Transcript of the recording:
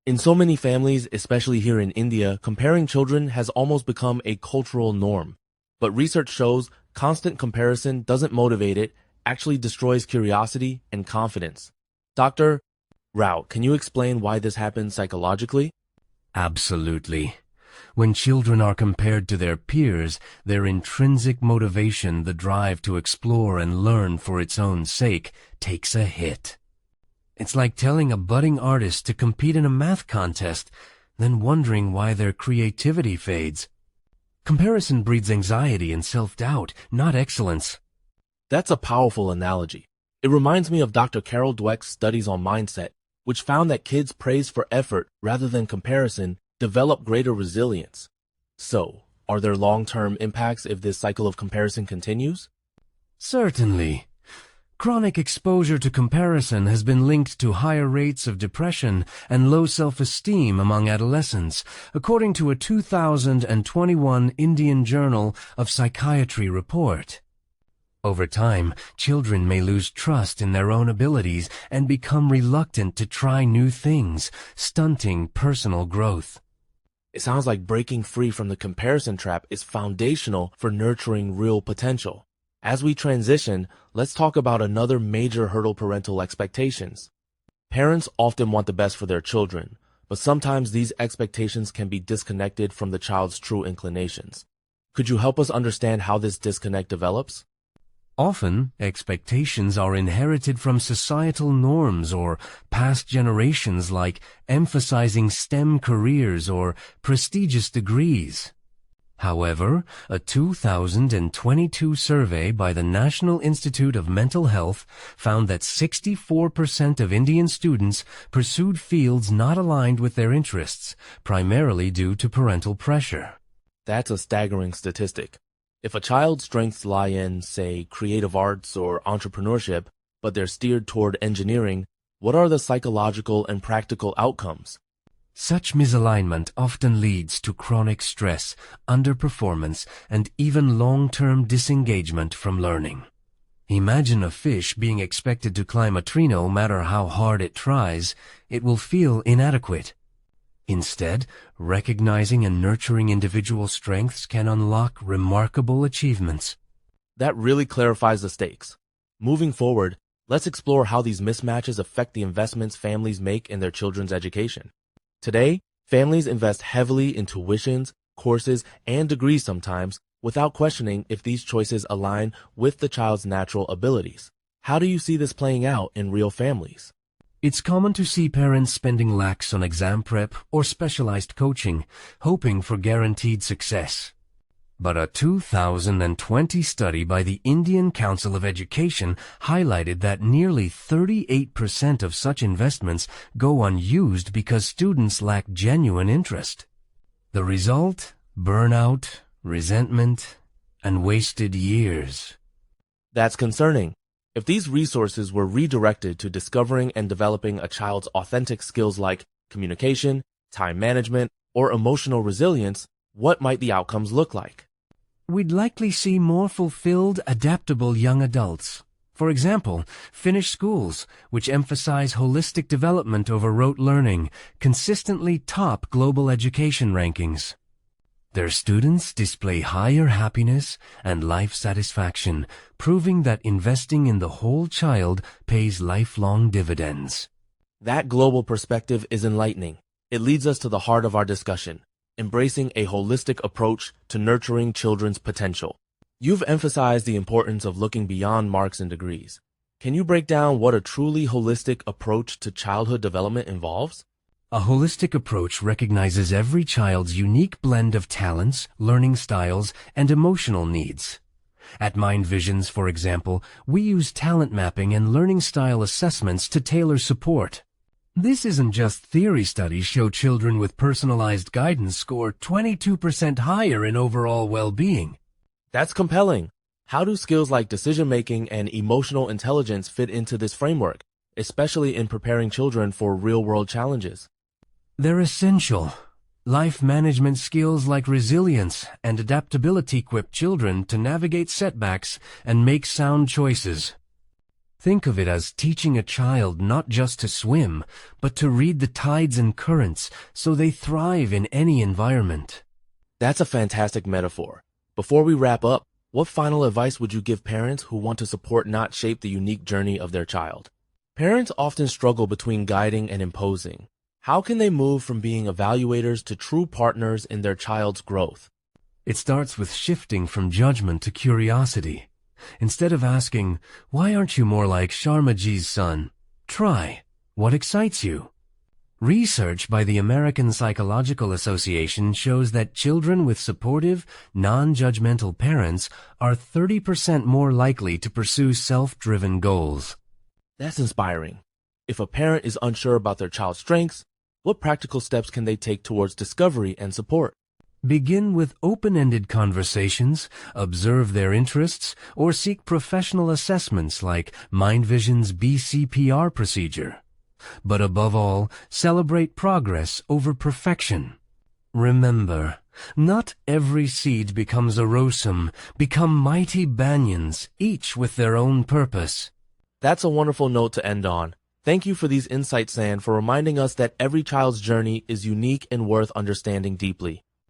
In so many families, especially here in India, comparing children has almost become a cultural norm. But research shows constant comparison doesn't motivate it, actually destroys curiosity and confidence. Dr. Rao, can you explain why this happens psychologically? Absolutely. When children are compared to their peers, their intrinsic motivation, the drive to explore and learn for its own sake, takes a hit. It's like telling a budding artist to compete in a math contest, then wondering why their creativity fades. Comparison breeds anxiety and self-doubt, not excellence. That's a powerful analogy. It reminds me of Dr. Carol Dweck's studies on mindset, which found that kids praised for effort rather than comparison develop greater resilience. So, are there long-term impacts if this cycle of comparison continues? Certainly. Chronic exposure to comparison has been linked to higher rates of depression and low self-esteem among adolescents, according to a 2021 Indian Journal of Psychiatry report. Over time, children may lose trust in their own abilities and become reluctant to try new things, stunting personal growth. It sounds like breaking free from the comparison trap is foundational for nurturing real potential. As we transition, let's talk about another major hurdle: parental expectations. Parents often want the best for their children, but sometimes these expectations can be disconnected from the child's true inclinations. Could you help us understand how this disconnect develops? Often, expectations are inherited from societal norms or past generations, like emphasizing STEM careers or prestigious degrees. However, a 2022 survey by the National Institute of Mental Health found that 64% of Indian students pursued fields not aligned with their interests, primarily due to parental pressure. That's a staggering statistic. If a child's strengths lie in, say, creative arts or entrepreneurship, but they're steered toward engineering, what are the psychological and practical outcomes? Such misalignment often leads to chronic stress, underperformance, and even long-term disengagement from learning. Imagine a fish being expected to climb a tree. No matter how hard it tries, it will feel inadequate. Instead, recognizing and nurturing individual strengths can unlock remarkable achievements. That really clarifies the stakes. Moving forward, let's explore how these mismatches affect the investments families make in their children's education. Today, families invest heavily in tuitions, courses, and degrees sometimes, without questioning if these choices align with the child's natural abilities. How do you see this playing out in real families? It's common to see parents spending lakhs on exam prep or specialized coaching, hoping for guaranteed success. But a 2020 study by the Indian Council of Education highlighted that nearly 38% of such investments go unused because students lack genuine interest. The result? Burnout, resentment, and wasted years. That's concerning. If these resources were redirected to discovering and developing a child's authentic skills like communication, time management, or emotional resilience, what might the outcomes look like? We'd likely see more fulfilled, adaptable young adults. For example, Finnish schools, which emphasize holistic development over rote learning, consistently top global education rankings. Their students display higher happiness and life satisfaction, proving that investing in the whole child pays lifelong dividends. That global perspective is enlightening. It leads us to the heart of our discussion: embracing a holistic approach to nurturing children's potential. You've emphasized the importance of looking beyond marks and degrees. Can you break down what a truly holistic approach to childhood development involves? A holistic approach recognizes every child's unique blend of talents, learning styles, and emotional needs. At Mind Visions, for example, we use talent mapping and learning style assessments to tailor support. This isn't just theory. Studies show children with personalized guidance score 22% higher in overall well-being. That's compelling. How do skills like decision-making and emotional intelligence fit into this framework, especially in preparing children for real-world challenges? They're essential. Life management skills like resilience and adaptability equip children to navigate setbacks and make sound choices. Think of it as teaching a child not just to swim, but to read the tides and currents so they thrive in any environment. That's a fantastic metaphor. Before we wrap up, what final advice would you give parents who want to support, not shape the unique journey of their child? Parents often struggle between guiding and imposing. How can they move from being evaluators to true partners in their child's growth? It starts with shifting from judgment to curiosity. Instead of asking, "Why aren't you more like Sharmaji's son?" try, "What excites you?" Research by the American Psychological Association shows that children with supportive, non-judgmental parents are 30% more likely to pursue self-driven goals. That's inspiring. If a parent is unsure about their child's strengths, what practical steps can they take towards discovery and support? Begin with open-ended conversations, observe their interests, or seek professional assessments like MindVision's BCPR procedure. But above all, celebrate progress over perfection. Remember, not every seed becomes a rosum. Become mighty banyans, each with their own purpose. That's a wonderful note to end on. Thank you for these insights, San, for reminding us that every child's journey is unique and worth understanding deeply.